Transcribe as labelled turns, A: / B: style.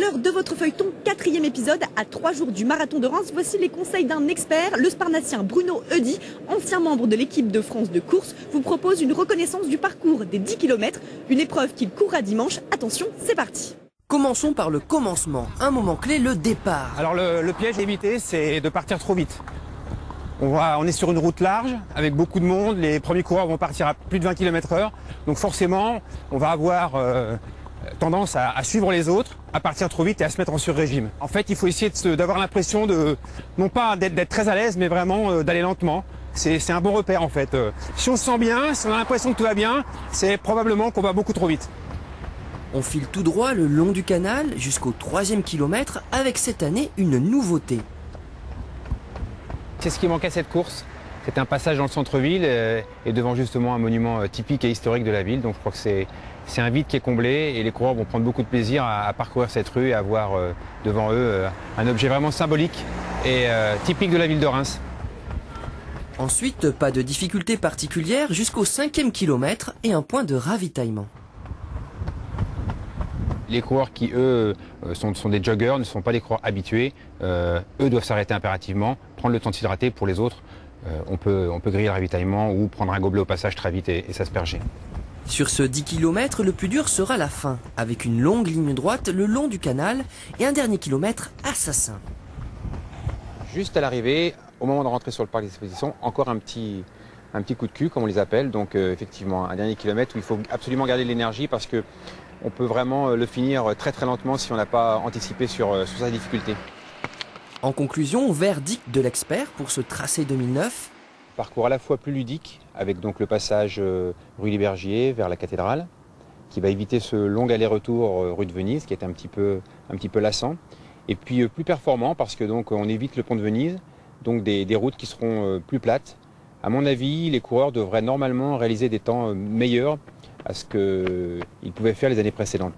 A: l'heure de votre feuilleton, 4e épisode, à 3 jours du marathon de Reims. Voici les conseils d'un expert. Le sparnacien Bruno Heudy, ancien membre de l'équipe de France de course, vous propose une reconnaissance du parcours des 10 km, une épreuve qu'il courra dimanche. Attention, c'est parti.
B: Commençons par le commencement, un moment clé, le départ.
C: Alors le piège à éviter, c'est de partir trop vite. On est sur une route large, avec beaucoup de monde, les premiers coureurs vont partir à plus de 20 km/h, donc forcément, on va avoir tendance à suivre les autres, à partir trop vite et à se mettre en sur-régime. En fait, il faut essayer d'avoir l'impression de, non pas d'être très à l'aise, mais vraiment d'aller lentement. C'est un bon repère en fait. Si on se sent bien, si on a l'impression que tout va bien, c'est probablement qu'on va beaucoup trop vite.
B: On file tout droit le long du canal jusqu'au 3e kilomètre avec cette année une nouveauté.
C: C'est ce qui manquait à cette course. C'est un passage dans le centre-ville et devant justement un monument typique et historique de la ville. Donc je crois que c'est un vide qui est comblé et les coureurs vont prendre beaucoup de plaisir à parcourir cette rue et à voir devant eux un objet vraiment symbolique et typique de la ville de Reims.
B: Ensuite, pas de difficulté particulière jusqu'au 5e kilomètre et un point de ravitaillement.
C: Les coureurs qui, eux, sont des joggers, ne sont pas des coureurs habitués, eux doivent s'arrêter impérativement, prendre le temps de s'hydrater. Pour les autres, on peut griller le ravitaillement ou prendre un gobelet au passage très vite et s'asperger.
B: Sur ce 10 km, le plus dur sera la fin, avec une longue ligne droite le long du canal et un dernier kilomètre assassin.
C: Juste à l'arrivée, au moment de rentrer sur le parc d'exposition, encore un petit coup de cul, comme on les appelle. Donc effectivement, un dernier kilomètre où il faut absolument garder l'énergie parce que on peut vraiment le finir très très lentement si on n'a pas anticipé sur sa difficulté.
B: En conclusion, verdict de l'expert pour ce tracé 2009.
C: Parcours à la fois plus ludique, avec donc le passage rue Libergier vers la cathédrale, qui va éviter ce long aller-retour rue de Venise, qui est un petit peu lassant. Et puis plus performant parce que donc on évite le pont de Venise, donc des routes qui seront plus plates. À mon avis, les coureurs devraient normalement réaliser des temps meilleurs à ce qu'ils pouvaient faire les années précédentes.